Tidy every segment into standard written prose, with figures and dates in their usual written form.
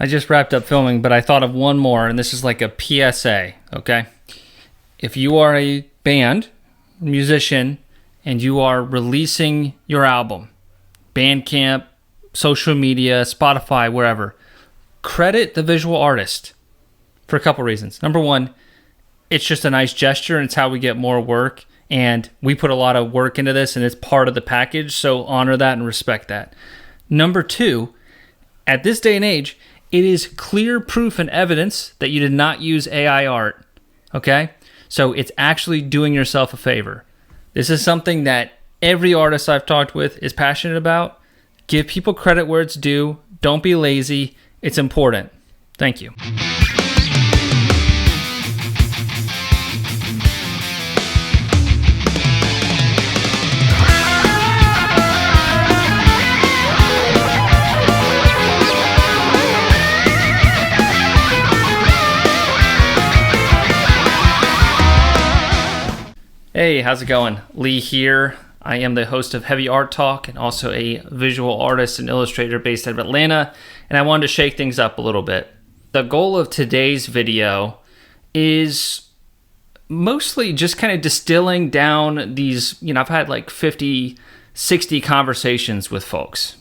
I just wrapped up filming, but I thought of one more, and this is like a PSA, okay? If you are a band, musician, and you are releasing your album, Bandcamp, social media, Spotify, wherever, credit the visual artist for a couple reasons. Number one, it's just a nice gesture, and it's how we get more work, and we put a lot of work into this, and it's part of the package, so honor that and respect that. Number two, at this day and age, it is clear proof and evidence that you did not use AI art, okay? So it's actually doing yourself a favor. This is something that every artist I've talked with is passionate about. Give people credit where it's due. Don't be lazy. It's important. Thank you. Hey, how's it going? Lee here. I am the host of Heavy Art Talk and also a visual artist and illustrator based out of Atlanta, and I wanted to shake things up a little bit. The goal of today's video is mostly just kind of distilling down these, I've had like 50, 60 conversations with folks,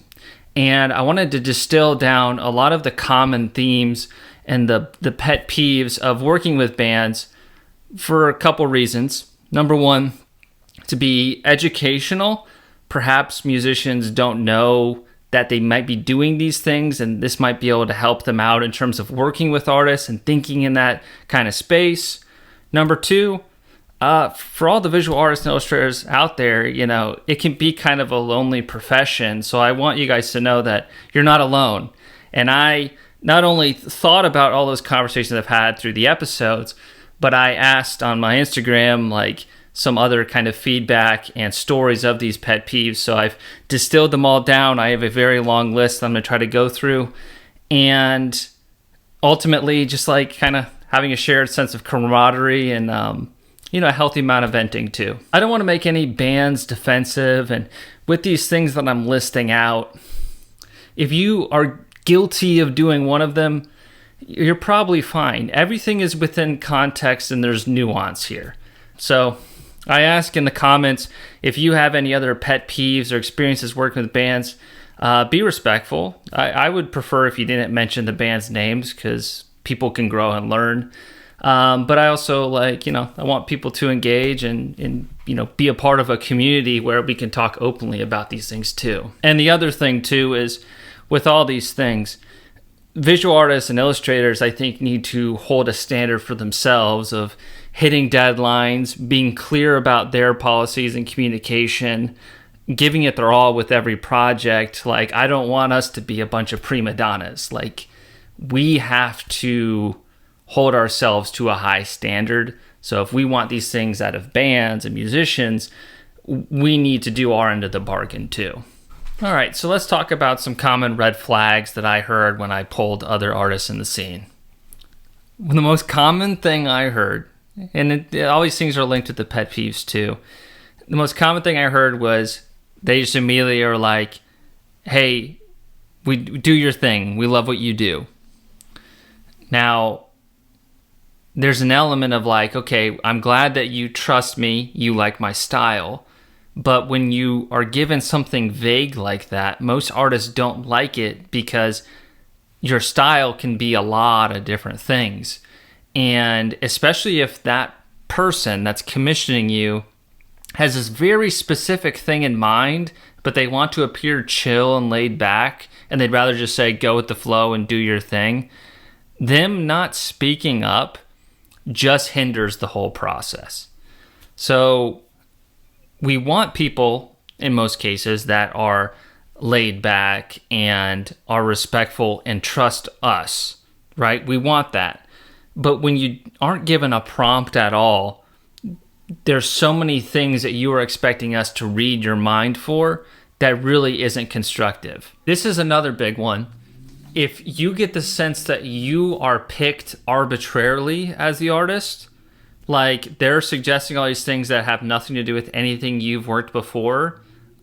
and I wanted to distill down a lot of the common themes and the pet peeves of working with bands for a couple reasons. Number one, to be educational. Perhaps musicians don't know that they might be doing these things, and this might be able to help them out in terms of working with artists and thinking in that kind of space. Number two, for all the visual artists and illustrators out there, it can be kind of a lonely profession. So I want you guys to know that you're not alone. And I not only thought about all those conversations I've had through the episodes, but I asked on my Instagram, like, some other kind of feedback and stories of these pet peeves. So I've distilled them all down. I have a very long list I'm going to try to go through. And ultimately, just like kind of having a shared sense of camaraderie and, a healthy amount of venting too. I don't want to make any bands defensive. And with these things that I'm listing out, if you are guilty of doing one of them, you're probably fine. Everything is within context and there's nuance here. So I ask in the comments if you have any other pet peeves or experiences working with bands. Be respectful. I would prefer if you didn't mention the band's names because people can grow and learn. But I also I want people to engage and be a part of a community where we can talk openly about these things too. And the other thing too is with all these things, visual artists and illustrators, I think, need to hold a standard for themselves of hitting deadlines, being clear about their policies and communication, giving it their all with every project. Like, I don't want us to be a bunch of prima donnas. Like, we have to hold ourselves to a high standard. So if we want these things out of bands and musicians, we need to do our end of the bargain too. All right, so let's talk about some common red flags that I heard when I polled other artists in the scene. The most common thing I heard, and all these things are linked to the pet peeves too. The most common thing I heard was they just immediately are like, hey, we do your thing. We love what you do. Now, there's an element of like, okay, I'm glad that you trust me. You like my style. But when you are given something vague like that, most artists don't like it because your style can be a lot of different things. And especially if that person that's commissioning you has this very specific thing in mind, but they want to appear chill and laid back, and they'd rather just say, go with the flow and do your thing, them not speaking up just hinders the whole process. So we want people, in most cases, that are laid back and are respectful and trust us, right? We want that. But when you aren't given a prompt at all, there's so many things that you are expecting us to read your mind for that really isn't constructive. This is another big one. If you get the sense that you are picked arbitrarily as the artist, like they're suggesting all these things that have nothing to do with anything you've worked before.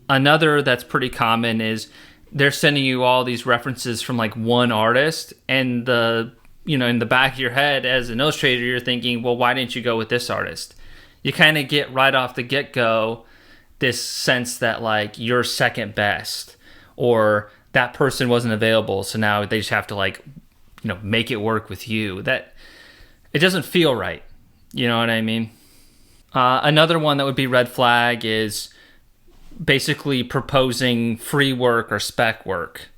Another that's pretty common is they're sending you all these references from like one artist, and in the back of your head as an illustrator, you're thinking, well, why didn't you go with this artist? You kind of get right off the get-go this sense that like you're second best, or that person wasn't available, so now they just have to like, make it work with you. That it doesn't feel right. You know what I mean? Another one that would be red flag is basically proposing free work or spec work.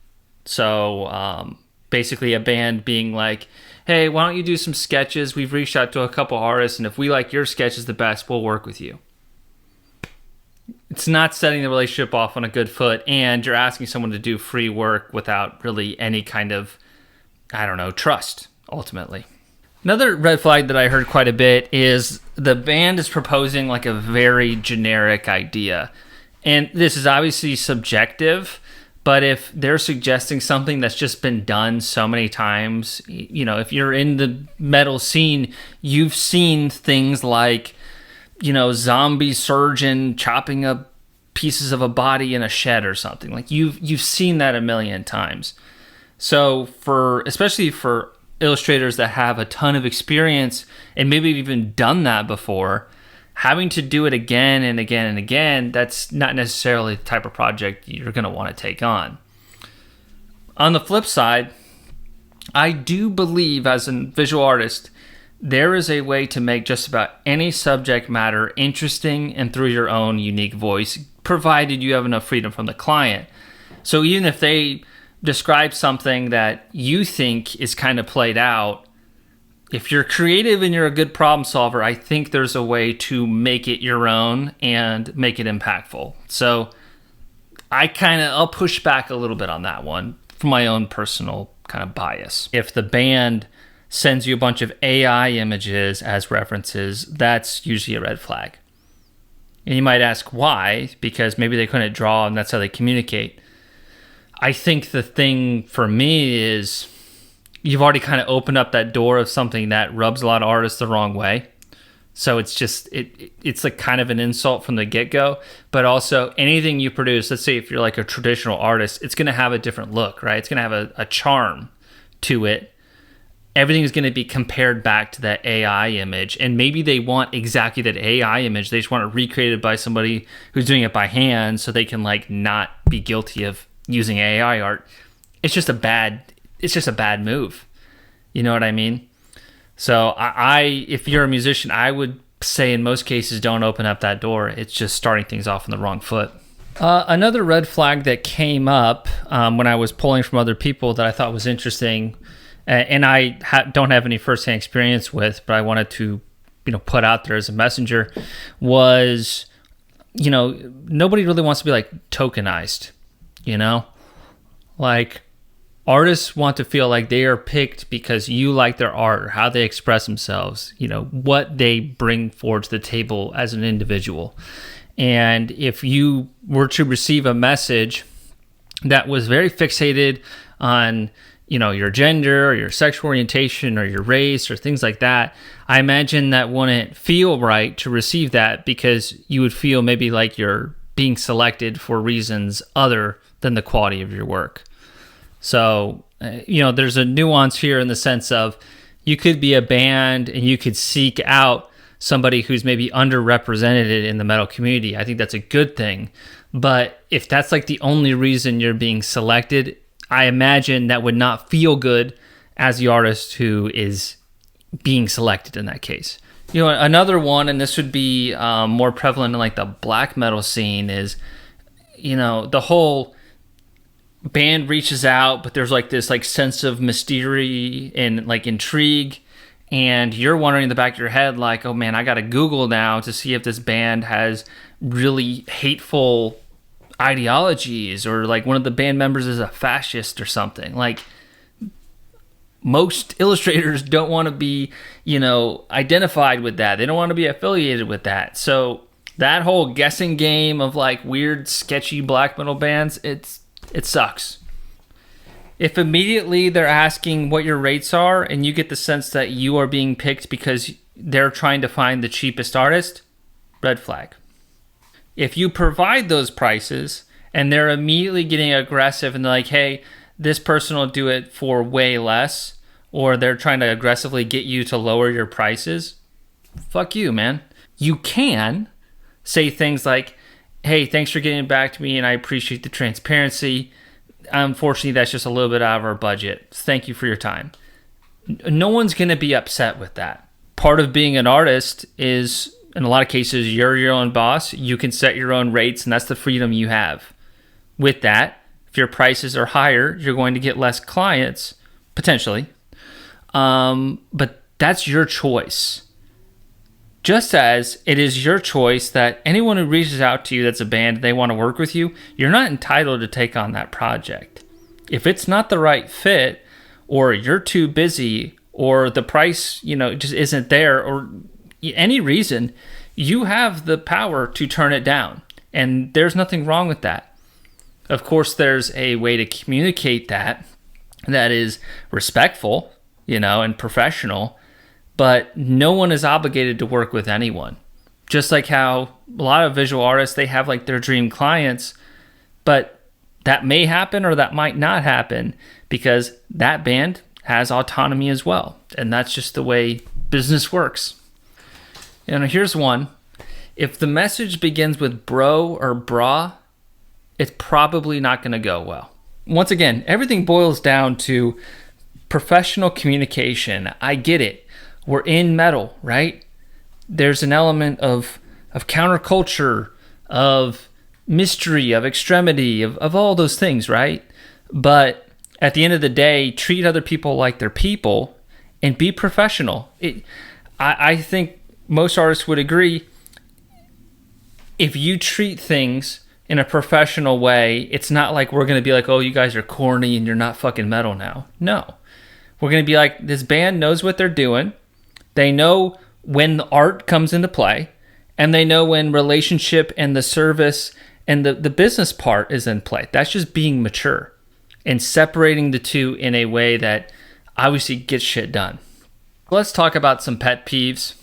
So basically a band being like, hey, why don't you do some sketches? We've reached out to a couple artists, and if we like your sketches the best, we'll work with you. It's not setting the relationship off on a good foot, and you're asking someone to do free work without really any kind of, trust, ultimately. Another red flag that I heard quite a bit is the band is proposing like a very generic idea. And this is obviously subjective, but if they're suggesting something that's just been done so many times, if you're in the metal scene, you've seen things like, zombie surgeon chopping up pieces of a body in a shed or something. Like you've seen that a million times. So especially for illustrators that have a ton of experience and maybe even done that before, having to do it again and again and again, that's not necessarily the type of project you're going to want to take on. On the flip side, I do believe as a visual artist, there is a way to make just about any subject matter interesting and through your own unique voice, provided you have enough freedom from the client. So even if they describe something that you think is kind of played out, if you're creative and you're a good problem solver, I think there's a way to make it your own and make it impactful. So I'll push back a little bit on that one from my own personal kind of bias. If the band sends you a bunch of AI images as references, that's usually a red flag. And you might ask why, because maybe they couldn't draw and that's how they communicate. I think the thing for me is you've already kind of opened up that door of something that rubs a lot of artists the wrong way. So it's just, it's like kind of an insult from the get-go, but also anything you produce, let's say if you're like a traditional artist, it's going to have a different look, right? It's going to have a charm to it. Everything is going to be compared back to that AI image. And maybe they want exactly that AI image. They just want it recreated by somebody who's doing it by hand so they can like not be guilty of using AI art. It's just a bad move. You know what I mean? So if you're a musician, I would say in most cases, don't open up that door. It's just starting things off on the wrong foot. Another red flag that came up when I was pulling from other people that I thought was interesting, and I don't have any firsthand experience with, but I wanted to, put out there as a messenger, was, nobody really wants to be like tokenized, like artists want to feel like they are picked because you like their art or how they express themselves, what they bring forward to the table as an individual. And if you were to receive a message that was very fixated on, your gender or your sexual orientation or your race or things like that, I imagine that wouldn't feel right to receive that, because you would feel maybe like you're being selected for reasons other than the quality of your work. So, there's a nuance here in the sense of you could be a band and you could seek out somebody who's maybe underrepresented in the metal community. I think that's a good thing. But if that's like the only reason you're being selected, I imagine that would not feel good as the artist who is being selected in that case. Another one, and this would be more prevalent in like the black metal scene, is, the whole band reaches out, but there's like this like sense of mystery and like intrigue, and you're wondering in the back of your head like, oh man, I gotta Google now to see if this band has really hateful ideologies, or like one of the band members is a fascist or something. Like, most illustrators don't want to be, identified with that. They don't want to be affiliated with that. So that whole guessing game of like weird, sketchy black metal bands, it sucks. If immediately they're asking what your rates are and you get the sense that you are being picked because they're trying to find the cheapest artist, red flag. If you provide those prices and they're immediately getting aggressive and they're like, hey, this person will do it for way less, or they're trying to aggressively get you to lower your prices, fuck you, man. You can say things like, hey, thanks for getting back to me and I appreciate the transparency. Unfortunately, that's just a little bit out of our budget. Thank you for your time. No one's going to be upset with that. Part of being an artist is, in a lot of cases, you're your own boss. You can set your own rates, and that's the freedom you have. With that, if your prices are higher, you're going to get less clients, potentially. But that's your choice. Just as it is your choice that anyone who reaches out to you that's a band, they want to work with you, you're not entitled to take on that project. If it's not the right fit, or you're too busy, or the price, just isn't there, or any reason, you have the power to turn it down. And there's nothing wrong with that. Of course, there's a way to communicate that is respectful, and professional, but no one is obligated to work with anyone. Just like how a lot of visual artists, they have like their dream clients, but that may happen or that might not happen because that band has autonomy as well. And that's just the way business works. Here's one. If the message begins with bro or bra, it's probably not going to go well. Once again, everything boils down to professional communication. I get it. We're in metal, right? There's an element of counterculture, of mystery, of extremity, of all those things, right? But at the end of the day, treat other people like they're people and be professional. I think most artists would agree, if you treat things in a professional way, it's not like we're going to be like, oh, you guys are corny and you're not fucking metal now. No. We're going to be like, this band knows what they're doing. They know when the art comes into play, and they know when relationship and the service and the business part is in play. That's just being mature and separating the two in a way that obviously gets shit done. Let's talk about some pet peeves.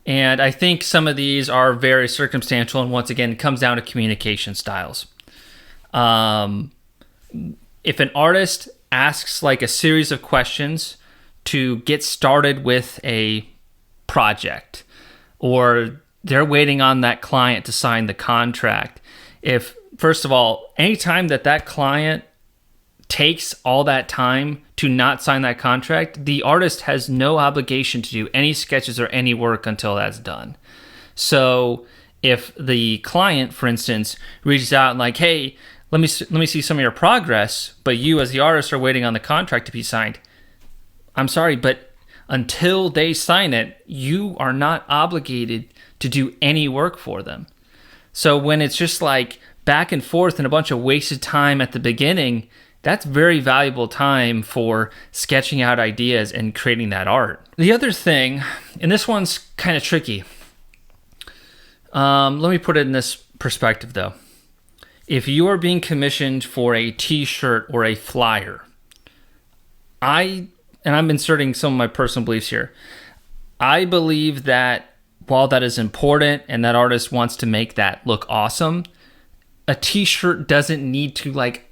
And I think some of these are very circumstantial, and once again, it comes down to communication styles. If an artist asks like a series of questions to get started with a project, or they're waiting on that client to sign the contract. If, first of all, anytime that client takes all that time to not sign that contract, the artist has no obligation to do any sketches or any work until that's done. So if the client, for instance, reaches out and like, hey, let me see some of your progress, but you as the artist are waiting on the contract to be signed, I'm sorry, but until they sign it, you are not obligated to do any work for them. So when it's just like back and forth and a bunch of wasted time at the beginning, that's very valuable time for sketching out ideas and creating that art. The other thing, and this one's kind of tricky. Let me put it in this perspective though. If you are being commissioned for a t-shirt or a flyer, and I'm inserting some of my personal beliefs here, I believe that while that is important and that artist wants to make that look awesome, a t-shirt doesn't need to like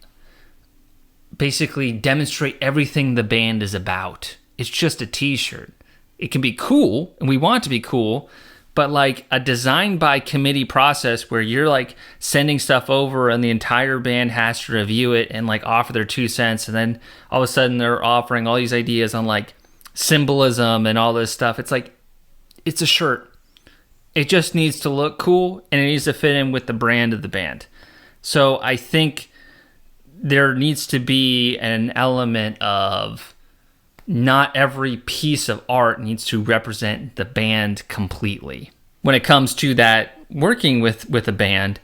basically demonstrate everything the band is about. It's just a t-shirt. It can be cool, and we want it to be cool, but like a design by committee process where you're like sending stuff over and the entire band has to review it and like offer their 2 cents, and then all of a sudden they're offering all these ideas on like symbolism and all this stuff. It's like, it's a shirt. It just needs to look cool, and it needs to fit in with the brand of the band. So I think there needs to be an element of not every piece of art needs to represent the band completely. When it comes to that, working with a band,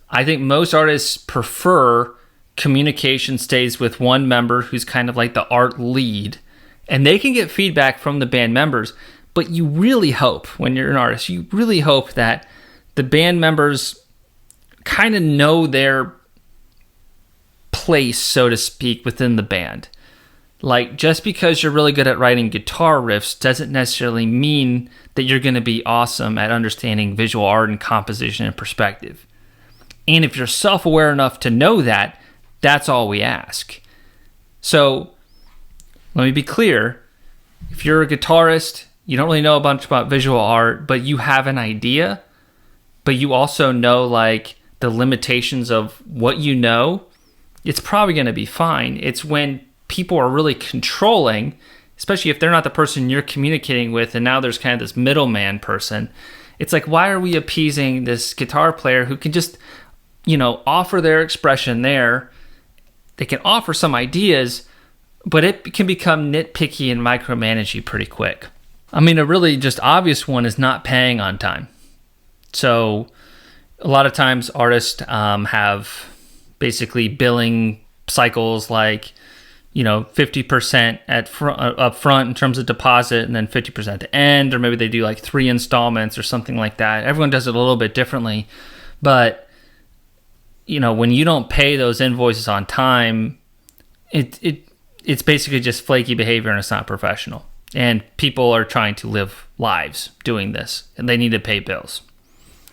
I think most artists prefer communication stays with one member who's kind of like the art lead, and they can get feedback from the band members, but you really hope, when you're an artist, you really hope that the band members kind of know their place, so to speak, within the band. Like, just because you're really good at writing guitar riffs doesn't necessarily mean that you're going to be awesome at understanding visual art and composition and perspective. And if you're self-aware enough to know that, that's all we ask. So let me be clear. If you're a guitarist, you don't really know a bunch about visual art, but you have an idea, but you also know like the limitations of what you know, it's probably going to be fine. It's when people are really controlling, especially if they're not the person you're communicating with, and now there's kind of this middleman person. It's like, why are we appeasing this guitar player who can just, offer their expression there? They can offer some ideas, but it can become nitpicky and micromanagey pretty quick. I mean, a really just obvious one is not paying on time. So a lot of times artists have basically billing cycles like, 50% up front in terms of deposit and then 50% at the end, or maybe they do like 3 installments or something like that. Everyone does it a little bit differently. But, when you don't pay those invoices on time, it's basically just flaky behavior and it's not professional. And people are trying to live lives doing this and they need to pay bills.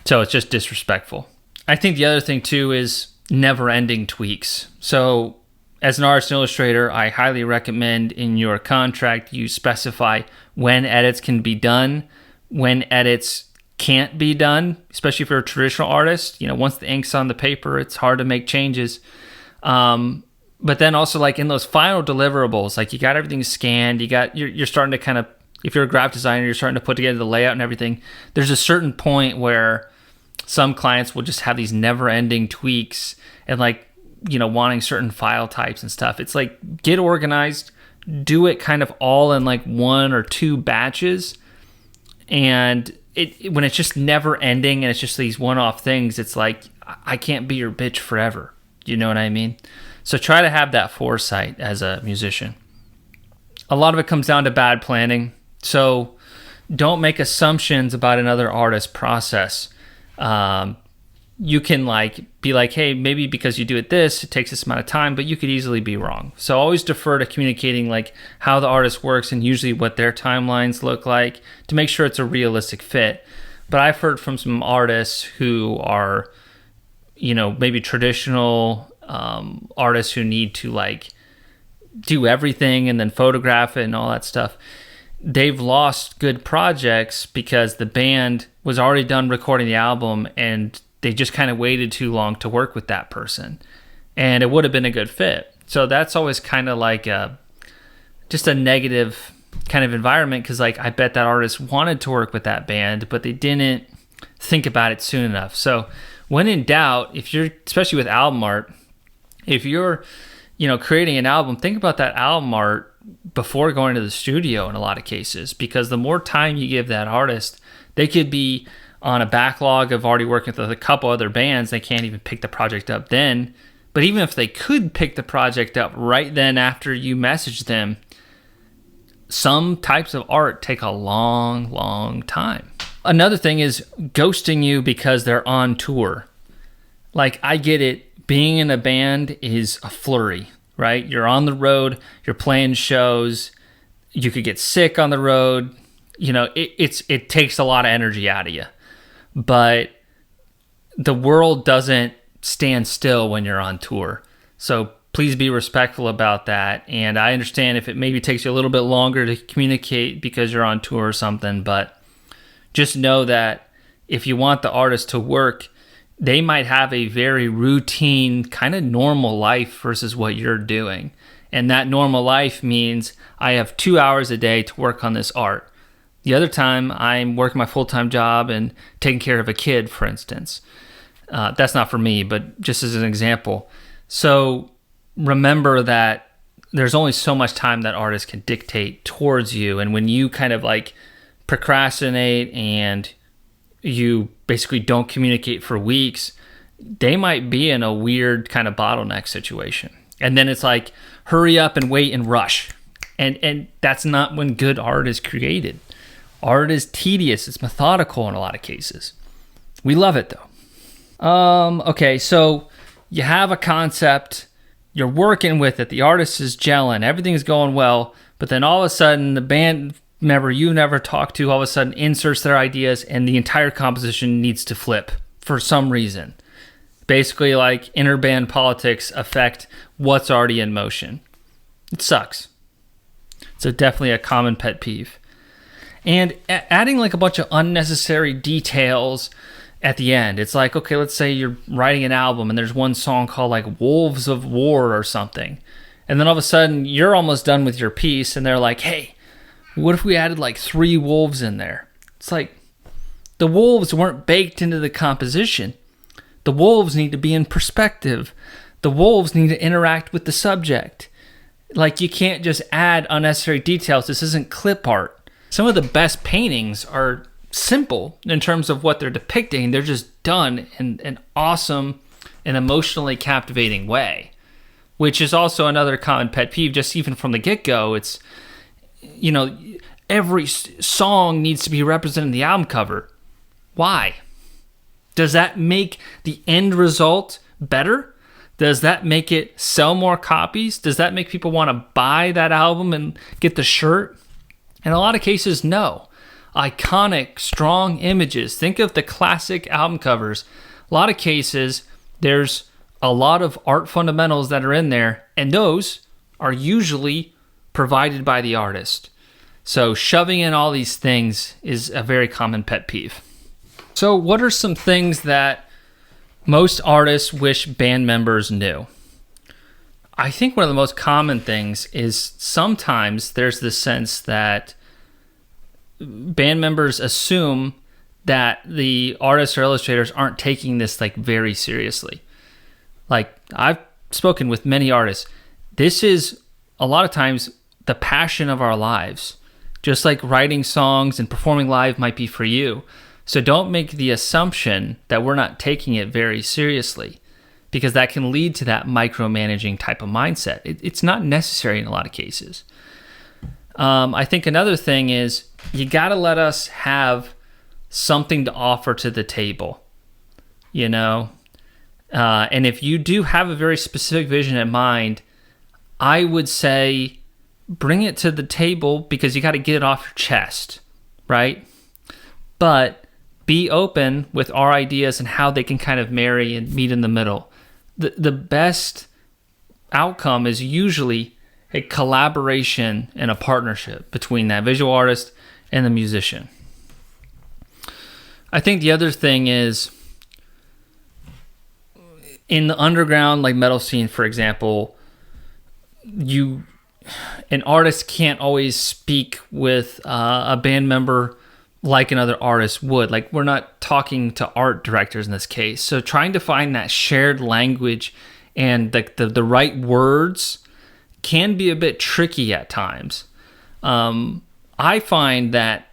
So it's just disrespectful. I think the other thing too is never-ending tweaks. So as an artist and illustrator, I highly recommend in your contract you specify when edits can be done, when edits can't be done, especially if you're a traditional artist. Once the ink's on the paper, it's hard to make changes. But then also like in those final deliverables, like you got everything scanned, you're starting to kind of, if you're a graphic designer, you're starting to put together the layout and everything. There's a certain point where some clients will just have these never-ending tweaks and like, wanting certain file types and stuff. It's like, get organized, do it kind of all in like 1 or 2 batches. And when it's just never ending and it's just these one-off things, it's like, I can't be your bitch forever. You know what I mean? So try to have that foresight as a musician. A lot of it comes down to bad planning. So don't make assumptions about another artist's process. You can be like, hey, maybe because you do it takes this amount of time, but you could easily be wrong. So always defer to communicating like how the artist works and usually what their timelines look like to make sure it's a realistic fit. But I've heard from some artists who are, maybe traditional artists who need to like do everything and then photograph it and all that stuff. They've lost good projects because the band was already done recording the album and they just kind of waited too long to work with that person, and it would have been a good fit. So that's always kind of like just a negative kind of environment, because like I bet that artist wanted to work with that band, but they didn't think about it soon enough. So when in doubt, if you're, especially with album art, if you're creating an album, think about that album art before going to the studio in a lot of cases, because the more time you give that artist, they could be on a backlog of already working with a couple other bands. They can't even pick the project up then. But even if they could pick the project up right then after you message them, some types of art take a long, long time. Another thing is ghosting you because they're on tour. Like, I get it. Being in a band is a flurry, right? You're on the road, you're playing shows, you could get sick on the road. It takes a lot of energy out of you. But the world doesn't stand still when you're on tour. So please be respectful about that. And I understand if it maybe takes you a little bit longer to communicate because you're on tour or something, but just know that if you want the artist to work, they might have a very routine, kind of normal life versus what you're doing. And that normal life means I have 2 hours a day to work on this art. The other time, I'm working my full-time job and taking care of a kid, for instance. That's not for me, but just as an example. So remember that there's only so much time that artists can dictate towards you. And when you kind of like procrastinate and you basically don't communicate for weeks, they might be in a weird kind of bottleneck situation. And then it's like, hurry up and wait and rush. And that's not when good art is created. Art is tedious. It's methodical in a lot of cases. We love it though. Okay, so you have a concept, you're working with it, the artist is gelling, everything's going well, but then all of a sudden the band member you never talked to all of a sudden inserts their ideas and the entire composition needs to flip for some reason. Basically, like interband politics affect what's already in motion. It sucks. It's definitely a common pet peeve. And adding like a bunch of unnecessary details at the end. It's like, okay, let's say you're writing an album and there's one song called like Wolves of War or something. And then all of a sudden you're almost done with your piece and they're like, hey, what if we added like 3 wolves in there? It's like, the wolves weren't baked into the composition. The wolves need to be in perspective. The wolves need to interact with the subject. Like, you can't just add unnecessary details. This isn't clip art. Some of the best paintings are simple in terms of what they're depicting. They're just done in an awesome and emotionally captivating way, which is also another common pet peeve. Just even from the get-go, it's, you know, every song needs to be represented in the album cover. Why? Does that make the end result better? Does that make it sell more copies? Does that make people want to buy that album and get the shirt? In a lot of cases, no. Iconic, strong images. Think of the classic album covers. A lot of cases, there's a lot of art fundamentals that are in there, and those are usually provided by the artist. So shoving in all these things is a very common pet peeve. So what are some things that most artists wish band members knew? I think one of the most common things is sometimes there's this sense that band members assume that the artists or illustrators aren't taking this like very seriously. Like, I've spoken with many artists. This is a lot of times the passion of our lives. Just like writing songs and performing live might be for you. So don't make the assumption that we're not taking it very seriously, because that can lead to that micromanaging type of mindset. It's not necessary in a lot of cases. I think another thing is you got to let us have something to offer to the table, you know? And if you do have a very specific vision in mind, I would say bring it to the table, because you got to get it off your chest, right? But be open with our ideas and how they can kind of marry and meet in the middle. The best outcome is usually a collaboration and a partnership between that visual artist and the musician. I think the other thing is, in the underground, like metal scene, for example, an artist can't always speak with a band member like another artist would. Like, we're not talking to art directors in this case. So trying to find that shared language and the right words can be a bit tricky at times. I find that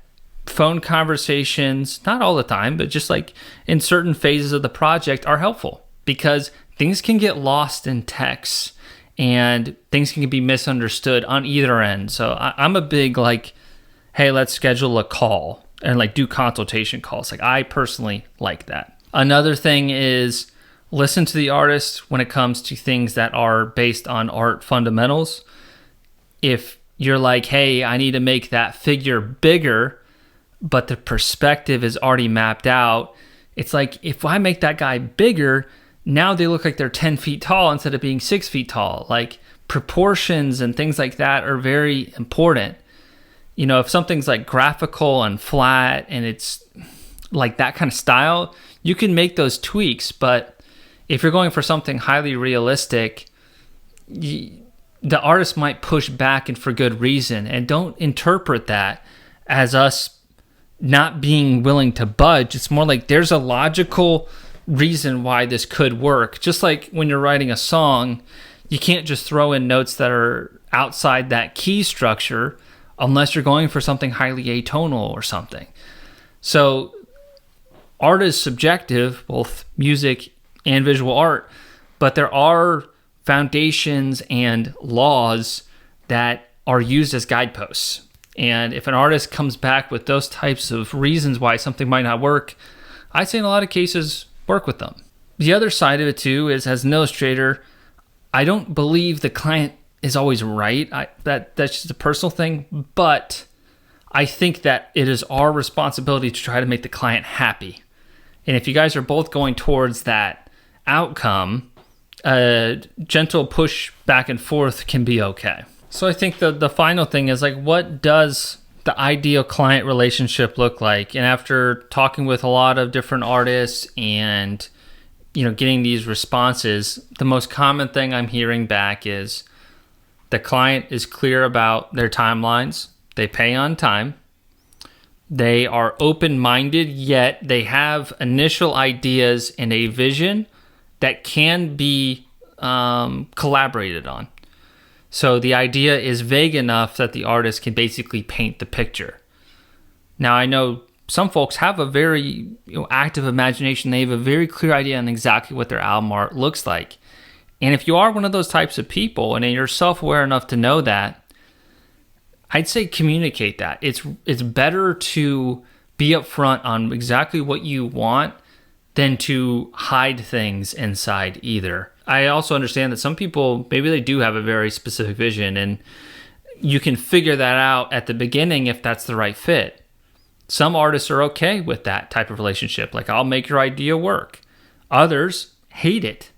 phone conversations, not all the time, but just like in certain phases of the project, are helpful, because things can get lost in text and things can be misunderstood on either end. So I'm a big like, hey, let's schedule a call and like do consultation calls. Like, I personally like that. Another thing is listen to the artist when it comes to things that are based on art fundamentals. If you're like, hey, I need to make that figure bigger, but the perspective is already mapped out. It's like, if I make that guy bigger, now they look like they're 10 feet tall instead of being 6 feet tall. Like, proportions and things like that are very important. You know, if something's like graphical and flat and it's like that kind of style, you can make those tweaks. But if you're going for something highly realistic, the artist might push back, and for good reason. And don't interpret that as us not being willing to budge. It's more like there's a logical reason why this could work. Just like when you're writing a song, you can't just throw in notes that are outside that key structure unless you're going for something highly atonal or something. So art is subjective, both music and visual art, but there are foundations and laws that are used as guideposts. And if an artist comes back with those types of reasons why something might not work, I'd say in a lot of cases, work with them. The other side of it too is, as an illustrator, I don't believe the client is always right. That's just a personal thing, but I think that it is our responsibility to try to make the client happy. And if you guys are both going towards that outcome, a gentle push back and forth can be okay. So I think the final thing is like, what does the ideal client relationship look like? And after talking with a lot of different artists and, getting these responses, the most common thing I'm hearing back is the client is clear about their timelines. They pay on time. They are open-minded, yet they have initial ideas and a vision that can be collaborated on. So the idea is vague enough that the artist can basically paint the picture. Now, I know some folks have a very active imagination. They have a very clear idea on exactly what their album art looks like. And if you are one of those types of people and you're self-aware enough to know that, I'd say communicate that. It's better to be upfront on exactly what you want than to hide things inside either. I also understand that some people, maybe they do have a very specific vision, and you can figure that out at the beginning if that's the right fit. Some artists are okay with that type of relationship, like I'll make your idea work. Others hate it.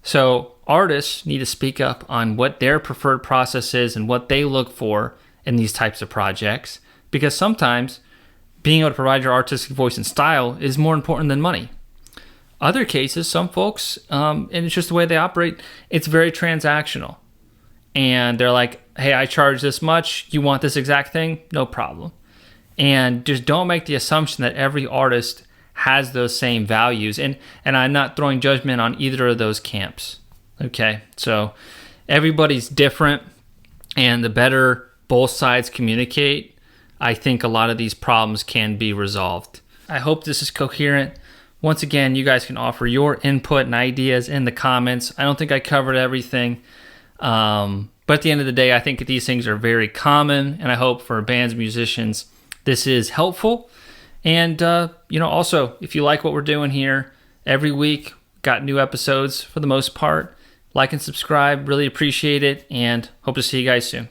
So artists need to speak up on what their preferred process is and what they look for in these types of projects, because sometimes being able to provide your artistic voice and style is more important than money. Other cases, some folks, and it's just the way they operate, it's very transactional. And they're like, hey, I charge this much. You want this exact thing? No problem. And just don't make the assumption that every artist has those same values. And I'm not throwing judgment on either of those camps. Okay, so everybody's different, and the better both sides communicate, I think a lot of these problems can be resolved. I hope this is coherent. Once again, you guys can offer your input and ideas in the comments. I don't think I covered everything. But at the end of the day, I think these things are very common, and I hope for bands and musicians, this is helpful. And, also, if you like what we're doing here, every week, got new episodes for the most part. Like and subscribe, really appreciate it, and hope to see you guys soon.